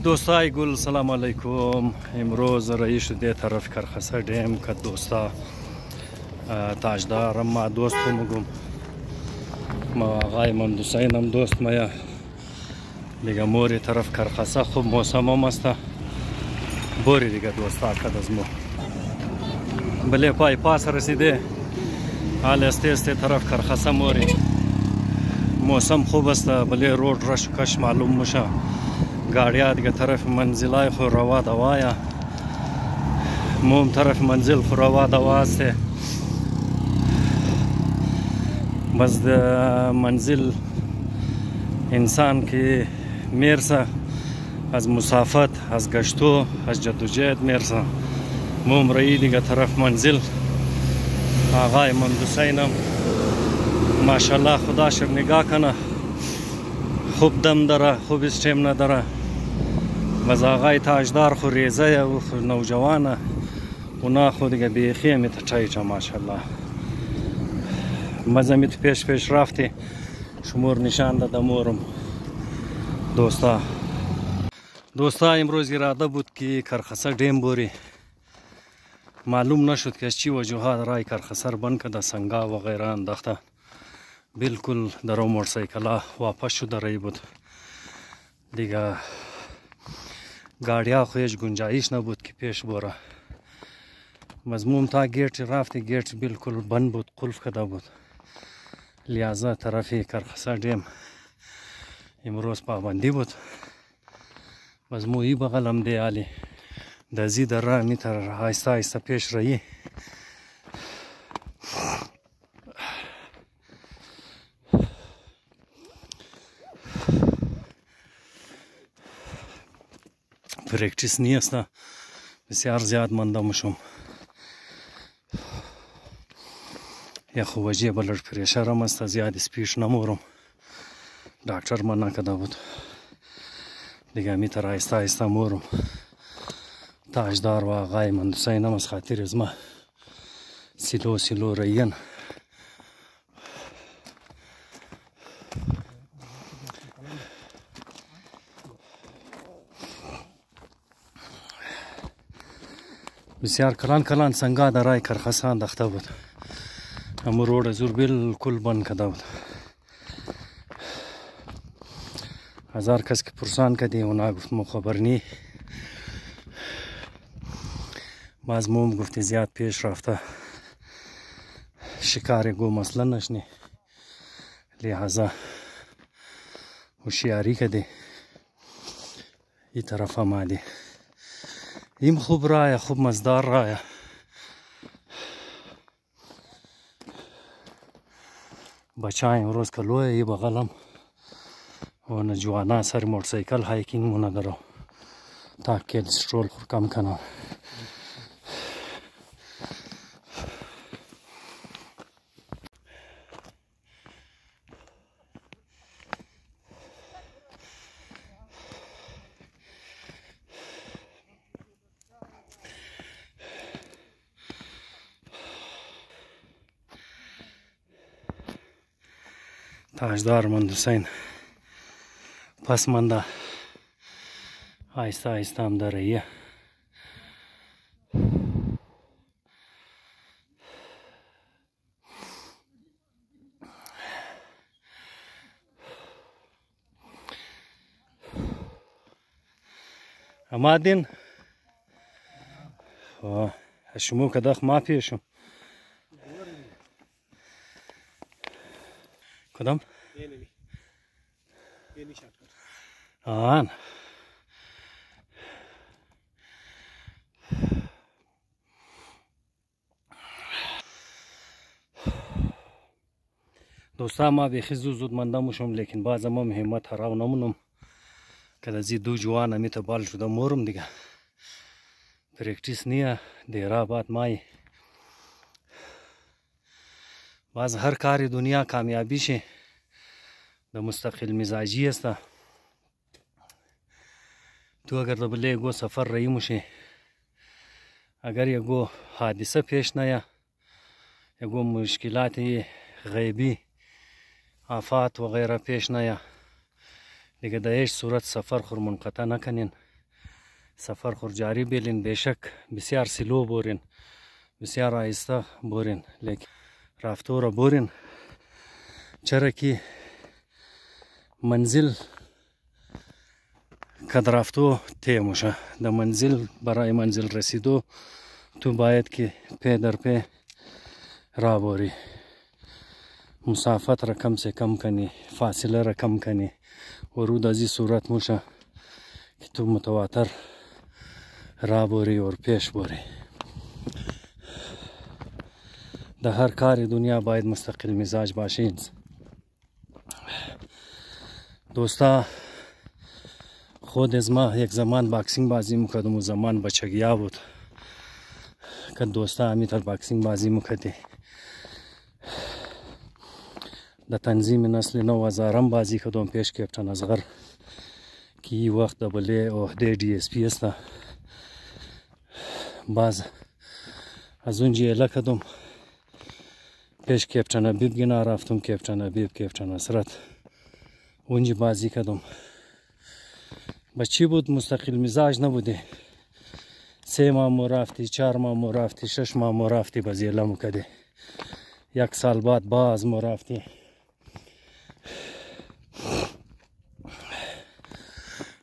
دوستای گل سلام علیکم. امروز رئیس ده طرف کرخسه دیم که دوستا تاجدارم ما دوست مگم ما آقای محمد حسین هم دوست مایا دیگه موری طرف کرخسه خوب موسم هم است بوری دیگه دوستا کد از مو بله پای پاس رسیده حال است طرف کرخسه موری موسم خوب است بله روड رش کش معلوم مشه गाड़ियाँ दिखे तरफ मंजिला खो रवा दवाया मुम तरफ मंजिल खो रवा दवा से बस मंजिल इंसान की मेर सा از مسافت از گشتو از جدوجهد میرسه موم رئی دیگه طرف منزل آقای محمد حسینم ماشاءالله خدا شب نگاه کنه خوب دم داره خوب استیم نداره بس آقای تاجدار خو ریزه و نوجوانه اونا خو دیگه بیخی میت چایچه ماشاءالله مزه میت پیش رفتی شمور نشان داده مورم دوستا امروز اراده بود که کرخسه دیم بوری معلوم نشد که از چی وجوهات رای کرخسه رو بند کده سنگا و غیره انداخته بالکل در اون موتورسایکل واپس شده رای بود دیگه गाड़ियाँ को गुंजाइश न बुद की पेश बोरा मजमूम था गेट राफ्ती गेट बिल्कुल बंद बुद कुल्फ कदा बुद लिहाजा तरफी करखसा डेम इमरोज पाबंदी बुद मजमू ही बगल हम दे आली दजी दर्रा मितर आहिस्ता आहिस्ता पेश रही پرکتیس نیست بسیار زیاد مانده مشم یا خوجی بلد پریشرم است زیاد اسپیش نمورم دکتر من نکده بود دیگه میتر آیسته آیسته مورم تاجدار و آقای محمد حسینم از خاطر از ما سیلو رین بسیار کلان سنگا درای کرخسه انداخته بود همو روड زور بالکل بند کده بود هزار کس که پرسان کدی اونا گفت مو خبر نی باز موم گفتی زیاد پیش رفته شکار گو مسئله نشنی لحاظا هوشیاری کدی ای طرف آمدی این خوب راه خوب مزدار راه بچه امروز کلوه ای بغلم و نجوانا سر موتورسایکل هایکینگ مونه درو تا کلسترول خور کم کنم تاجدار محمد حسین پس منده آیسته آیسته هم در رهیه اما دین شمو کداخ ما پیشم کدام؟ آن دوستا ما بیخی زود منده مشم لیکن باز ما همت هراو نمونم که دزی دو جوان میت بال شده مورم دیگه پرکتیس نیه دیره بعد مای باز هر کاری دنیا کامیابی شه د مستقل مزاجی است تو اگر دبله گو سفر رही مشه اگر یگو حادثه پیش نیا یگو مشکلات غیبی آفات وغیره پیش نیا دیگه در هیچ صورت سفر خور منقطع نکنین سفر خورجاری بیلین بیشک بسیار سلو بورین بسیار آهسته بورین لیکن رفتو را بورین چرا که منزل کد رفتو طی میشه در منزل برای منزل رسیدو تو باید که پی در پی را بوری مسافت را کم سے کم کنی فاصله را کم کنی ورود از این صورت میشه که تو متواتر را بوری اور پیش بوری در هر کار دنیا باید مستقل مزاج باشه دوستا خود از ما یک زمان باکسینگ بازی میکردم و زمان بچگیا بود که دوستا همیتر باکسینگ بازی میکردی در تنظیم نسل نو هزارم بازی کردم پیش کپتن اصغر که این وقت دبله عهده دی اس پی است باز از اون جیله کردم پیش کپتن حبیب گنا رفتم کپتن حبیب کپتن اسرت اونجی بازی کردم بچی بود مستقل مزاج نبوده 3 ماه رفتی 4 ماه رفتی 6 ماه رفتی بازیله مکده 1 سال بعد باز رفتی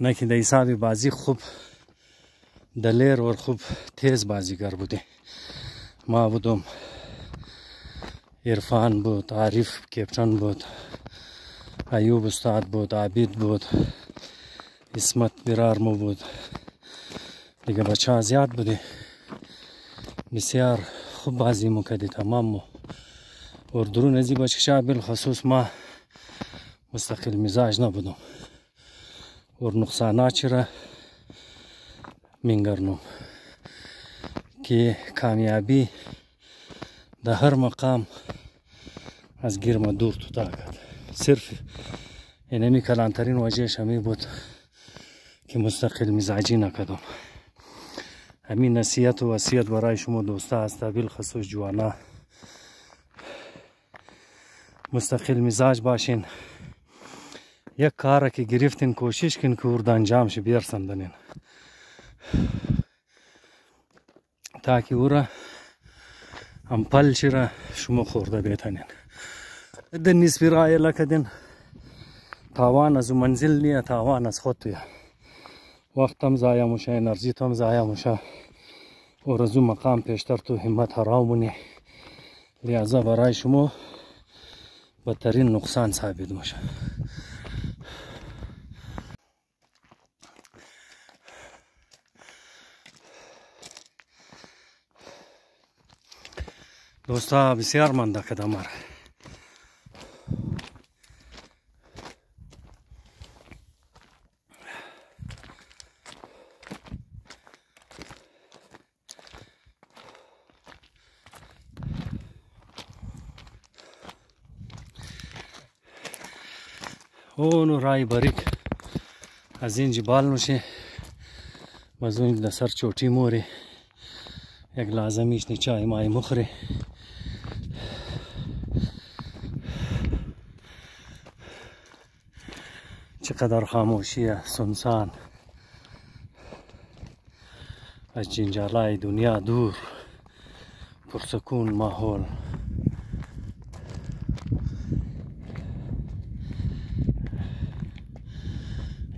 نه که در حساب بازی خوب دلیر و خوب تیز بازیگر بوده ما بودم عرفان بود عارف کپتن بود ایوب استاد بود عابد بود اسمت برار مو بود دیگه بچه ها زیاد بوده بسیار خوب بازی میکردی تمام مو اور درون ازی بچه ها بالخصوص ما مستقل مزاج نبودم اور نقصانات چرا منگرنم که کامیابی در هر مقام از گرم دور تو تاکد صرف اینمی کلانترین وجهش همی بود که مستقل مزاجی نکدم همین نصیحت و وصیت برای شما دوستا هست بالخصوص جوانا مستقل مزاج باشین یک کار که گرفتین کوشش کن که ورد انجام شه بیرسندنین تاکه ورا امپل چرا شما خورده بیتنین دن نسبی رای لکدین تاوان از منزل نیه تاوان از خود تویه وقت هم ضایع میشه انرژی هم ضایع میشه اور از اون مقام پیشتر تو همت حرامونی لحاظا برای شما بدترین نقصان ثابت میشه دوستا بسیار منده کدم مره اونو رای باریک از این جبال میشه باز اون در سر چوٹی موری یک لازمیش نی چای مای مخری چقدر خاموشیه سنسان از جنجالای دنیا دور پرسکون ماحول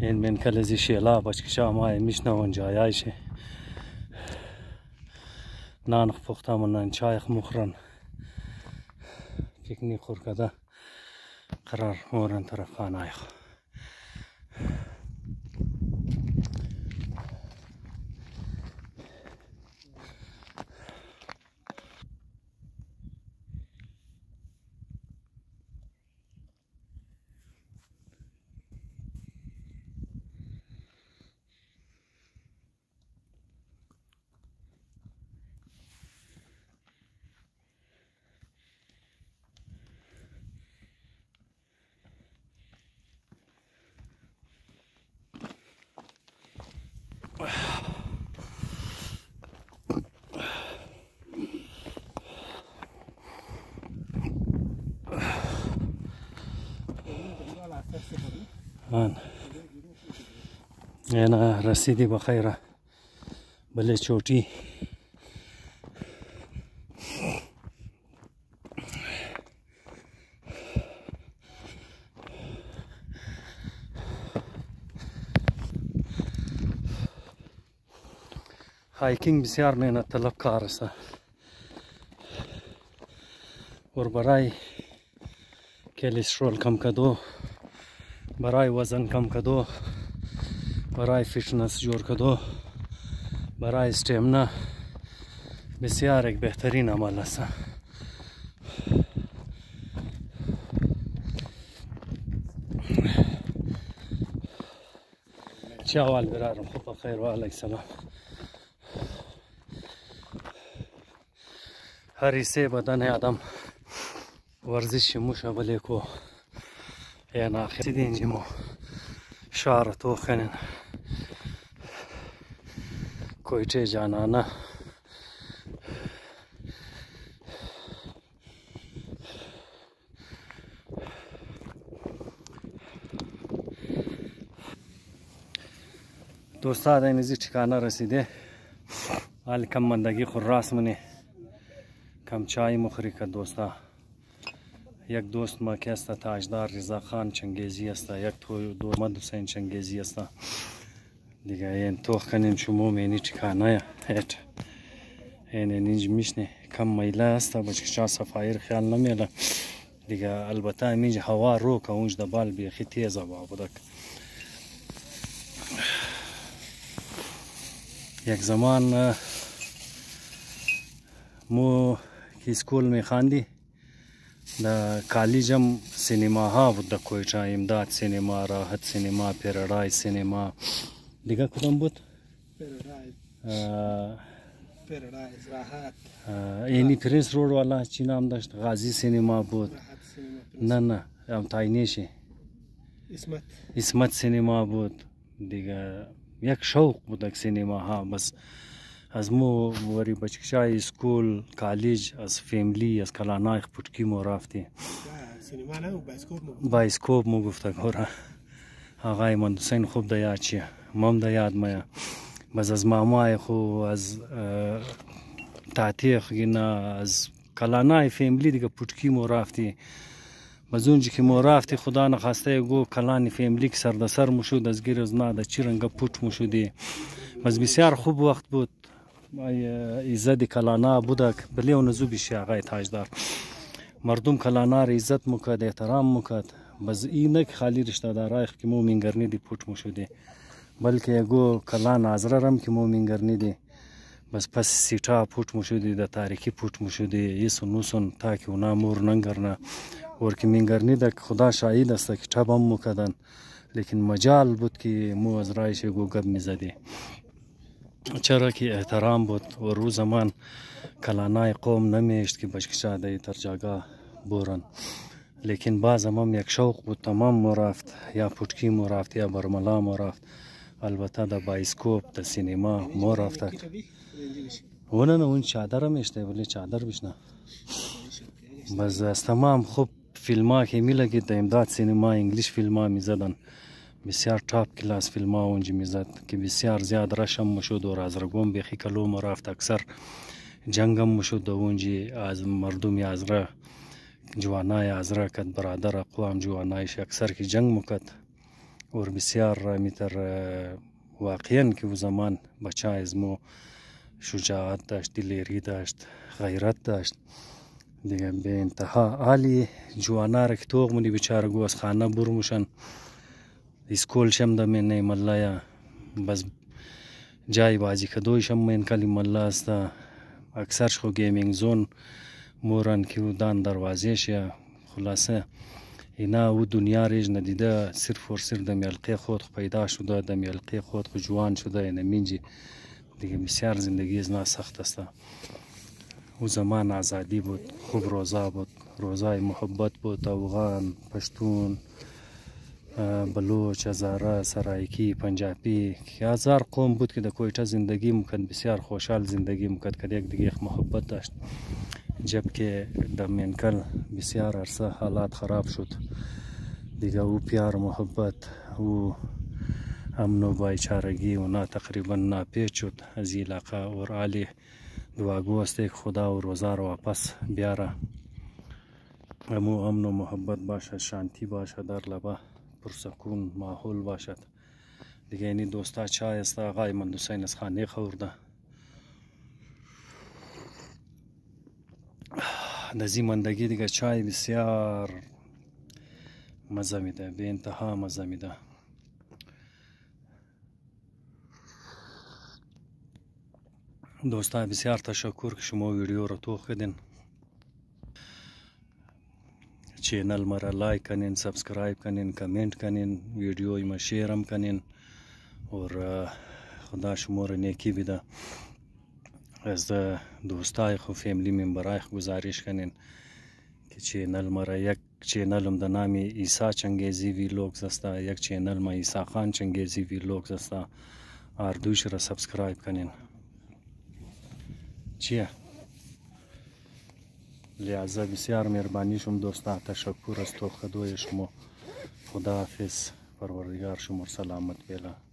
این من کلزی شیلا بچکشا مای میشنون جایایشه نانخ پختامونن چایخ مخرن پیکنیک خورکده قرار مورن طرف خانایخ آن اینا رسیدی بخیره بله چوٹی هایکینگ بسیار مهنت طلب کار است و برای کلسترول کم کدو، برای وزن کم کدو، برای فیتنس جور کدو، برای استیمنا بسیار یک بهترین عمل است. چه احوال برادرم؟ خوب بخیر و علیک سلام. هر حصه بدن آدم ورزش موشه ولی کو یعنی آخر دینجی مو شعر تو خنن کویچه جانانه دوستا دینزی ٹھکانہ رسیده حال کم مندگی خراس منه کم چای مخوری که دوستا. یک دوست ما که است تاجدار رضا خان چنگیزی است، یک دوست محمد حسین چنگیزی است دیگه. این توخ کنیم شما مینی ٹھکانه هیت این اینج میشنه کم میله است بچه صفایر خیال نمیله دیگه. البته اینج هوا رو که اونج دبال بیخی تیزه با بودک. یک زمان مو که اسکول میخواندی در کالج هم سینما ها بود، در کویچه امداد سینما، راحت سینما، پیرادایز سینما دیگه کدام بود؟ پیرادایز راحت. اینی پرنس روड والا چی نام داشت؟ غازی سینما بود. نه هم تاینیشی اسمت سینما بود دیگه. یک شوق بود سینما ها. بس از مو وری بچکشای اسکول کالج از فیملی از کلانای پوتکی مو رفتی سینما نه بایسکوپ مو گفته گورا آقای محمد حسین خوب د یاد چیه مام د یاد میا. بس از مامای خو از تاتیخ گینا از کلانای فیملی دیگه پوتکی مو رفتی. بس اونجی که مو رفتی خدا نخواسته گو کلانی فیملی که سر د سر مو شد از گیر از ناده چی رنگ پوت مو شدی. بس بسیار خوب وقت بود. عزت کلانا بودک بلی و نزو بیشی آقای تاجدار. مردم کلانا را عزت مکد احترام مکد. بس این نک خالی رشته دارایخ که مو مینگرنی دی پوت مو شدی بلکه یگو کلان آزره رم که مو مینگرنی دی. بس پس سیٹا پوت مو شدی د تاریکی پوت مو شدی یسون نوسون تا که اونا مور ننگرنه اور که مینگرنی ده خدا شاهد است که چپ هم مکدن لیکن مجال بود که مو از رایش گو گب میزدی چرا که احترام بود. و رو زمان کلانای قوم نمیشت که بچکشاده تر جاگاه بورن لیکن باز هم یک شوق بود تمام مو رفت یا پوتکی مو رفت یا برملا مو رفت. البته در بایسکوپ در سینما مو رفت ونه نه اون چادر هم اشته ولی چادر بشنه. بس از تمام خوب فیلم ها که می لگید در امداد سینما انگلیش فیلم ها می زدن بسیار تاپ کلاس فیلم ها اونجا می زد که بسیار زیاد رشم مشود و رازرگون بیخی کلو مو رفت. اکثر جنگ هم مشود اونجا از مردم ازره جوانای ازره کد برادر اقوام جوانایش اکثر که جنگ مکد و بسیار میتر واقعا که و زمان بچه از مو شجاعت داشت، دلیری داشت، غیرت داشت دیگه به انتها. حالی جوانا را که توغ مونی بیچاره گو از خانه برموشن اسکول شم ده من ملایا بس جای بازی کدوی شم من کلی ملا است. اکثر خو گیمینگ زون مورن که دان دروازیش یا خلاصه اینا و دنیا ریج ندیده صرف و صرف د میلقی خود پیدا شده د میلقی خود جوان شده یعنی منجی دیگه. بسیار زندگی از نا سخت است. او زمان آزادی بود، خوب روزا بود، روزای محبت بود. افغان، پشتون، بلوچ، هزاره، سرایکی، پنجابی که هزار قوم بود که در کویټه زندگی میکرد بسیار خوشحال زندگی میکرد که یک دیگه محبت داشت. جبکه در منکل بسیار عرصه حالات خراب شد دیگه. او پیار محبت او امن و भाईचारगी होना तकरीबन नापेच شد از این علاقه और आले दुआ गो است که خدا و روزا رو واپس بیاره امو امن و محبت باشد شانتی باشد در لبه پرسکون ماحول باشد دیگه اینی دوستا چای است آقای من حسین از خانه خورده نزی ماندگی دیگه چای بسیار مزه میده به انتها مزه میده دوستا بسیار تشکر که شما ویدیو رو توخ کردین چینل مرا لایک کنین سبسکرایب کنین کامنت کنین ویدیوی ما شیر هم کنین और خدا شما رو نیکی بده از دوستای خو فیملی ممبرای خو گزارش کنین که چینل مرا یک چینلم در نام عیسی چنگیزی ویلوگز است یک چینل ما عیسی خان چنگیزی ویلوگز است هر دوش را سبسکرایب کنین چیه لحظه بسیار مهربانی شما دوستا تشکر از توخدوی شما خدا حافظ پروردگار شما سلامت بیله